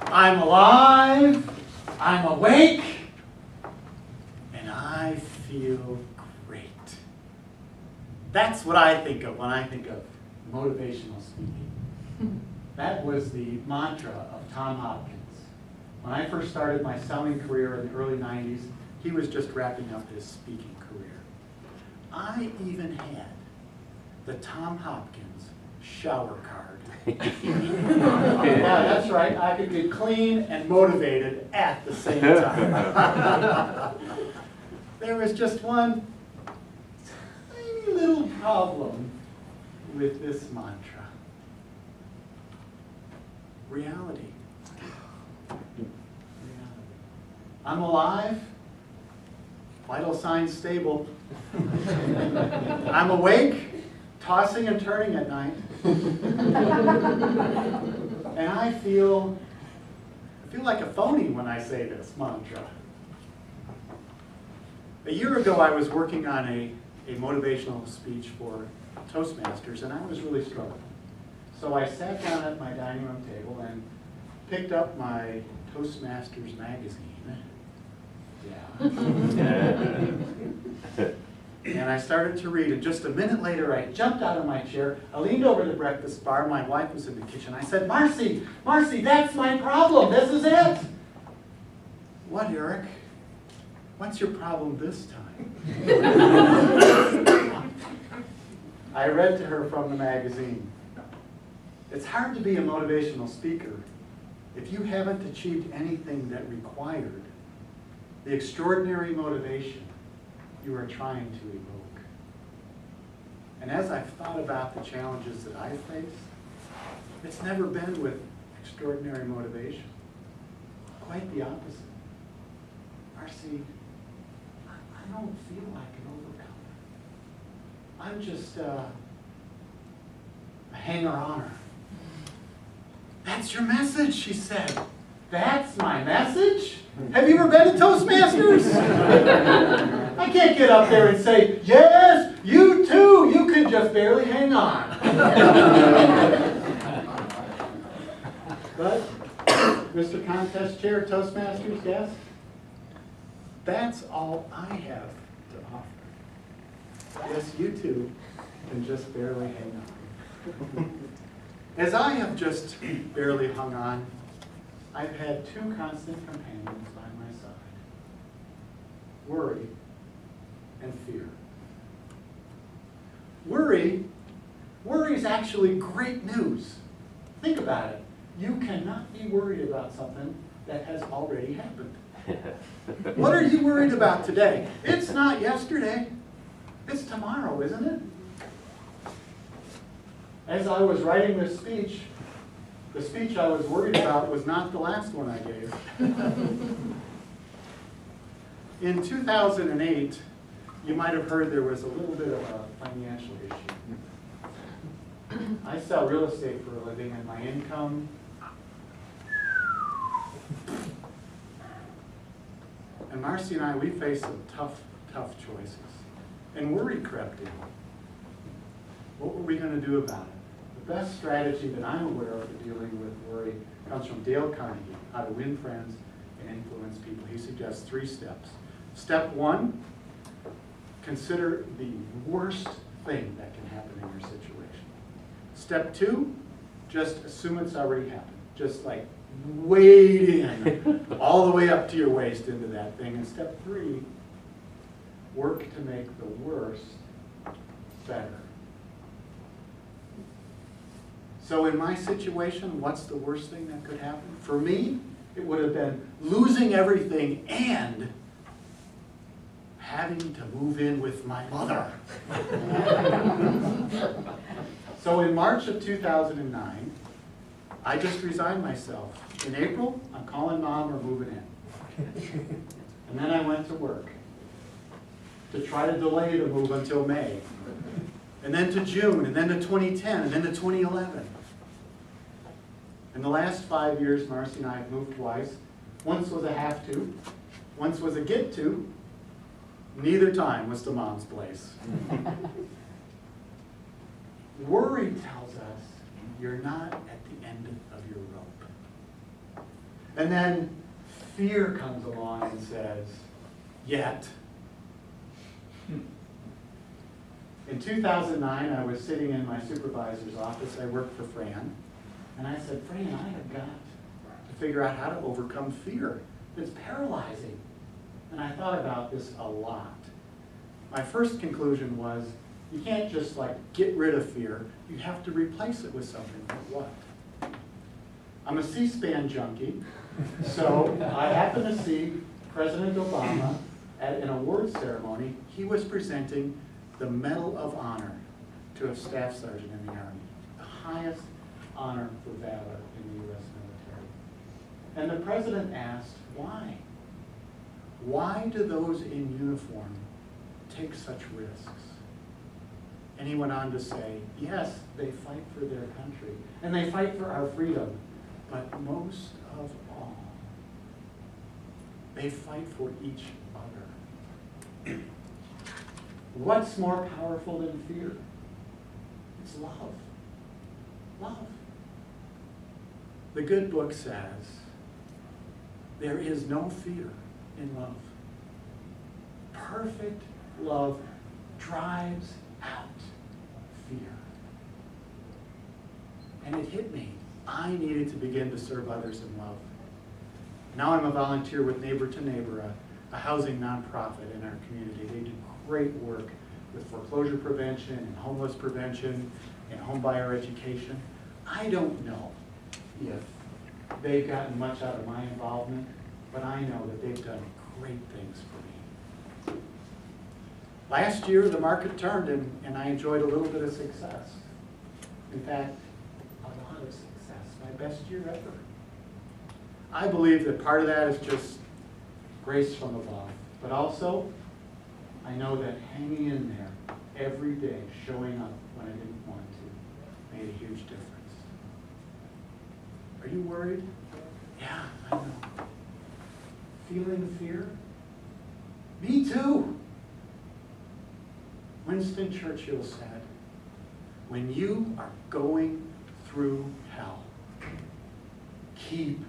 I'm alive, I'm awake, and I feel great. That's what I think of when I think of motivational speaking. That was the mantra of Tom Hopkins. When I first started my selling career in the early 90s, he was just wrapping up his speaking career. I even had the Tom Hopkins shower card. Yeah, that's right. I could get clean and motivated at the same time. There was just one tiny little problem with this mantra. Reality. I'm alive. Vital signs stable. I'm awake, tossing and turning at night. And I feel like a phony when I say this mantra. A year ago, I was working on a motivational speech for Toastmasters, and I was really struggling. So I sat down at my dining room table and picked up my Toastmasters magazine. Yeah. And I started to read, and just a minute later, I jumped out of my chair. I leaned over the breakfast bar. My wife was in the kitchen. I said, Marcy, that's my problem. This is it. What, Eric? What's your problem this time? I read to her from the magazine. It's hard to be a motivational speaker if you haven't achieved anything that required the extraordinary motivation you are trying to evoke. And as I've thought about the challenges that I face, it's never been with extraordinary motivation. Quite the opposite. Marcy, I don't feel like an overcomer. I'm just a hanger-oner. That's your message, she said. That's my message? Have you ever been to Toastmasters? I can't get up there and say, yes, you too, you can just barely hang on. But, Mr. Contest Chair, Toastmasters, yes? That's all I have to offer. Yes, you too can just barely hang on. As I have just barely hung on, I've had two constant companions by my side. Worry and fear. Worry is actually great news. Think about it. You cannot be worried about something that has already happened. What are you worried about today? It's not yesterday. It's tomorrow, isn't it? As I was writing this speech, the speech I was worried about was not the last one I gave. In 2008, you might have heard there was a little bit of a financial issue. I sell real estate for a living, and my income and Marcy and I, we faced some tough choices. And worry crept in. What were we going to do about it? The best strategy that I'm aware of for dealing with worry comes from Dale Carnegie, How to Win Friends and Influence People. He suggests 3 steps. Step 1, consider the worst thing that can happen in your situation. Step 2, just assume it's already happened. Just like wade in all the way up to your waist into that thing. And step 3, work to make the worst better. So in my situation, what's the worst thing that could happen? For me, it would have been losing everything and having to move in with my mother. So in March of 2009, I just resigned myself. In April, I'm calling Mom, we're moving in. And then I went to work to try to delay the move until May. And then to June, and then to 2010, and then to 2011. In the last 5 years, Marcy and I have moved twice. Once was a have to, once was a get to. Neither time was to Mom's place. Worry tells us you're not at the end of your rope. And then fear comes along and says, yet. In 2009, I was sitting in my supervisor's office. I worked for Fran. And I said, Fran, I have got to figure out how to overcome fear. It's paralyzing. And I thought about this a lot. My first conclusion was, you can't just like get rid of fear. You have to replace it with something. Like what? I'm a C-SPAN junkie. So I happened to see President Obama at an awards ceremony. He was presenting the Medal of Honor to a staff sergeant in the Army, the highest honor for valor in the U.S. military. And the president asked, why? Why do those in uniform take such risks? And he went on to say, yes, they fight for their country, and they fight for our freedom, but most of all, they fight for each other. What's more powerful than fear? It's love. Love. The good book says, there is no fear in love. Perfect love drives out fear. And it hit me. I needed to begin to serve others in love. Now I'm a volunteer with Neighbor to Neighbor, a housing nonprofit in our community. They do great work with foreclosure prevention and homeless prevention and homebuyer education. I don't know if they've gotten much out of my involvement, but I know that they've done great things for me. Last year, the market turned and I enjoyed a little bit of success. In fact, a lot of success, my best year ever. I believe that part of that is just grace from above, but also I know that hanging in there every day, showing up when I didn't want to, made a huge difference. Are you worried? Yeah, I know. Feeling fear? Me too. Winston Churchill said, when you are going through hell, keep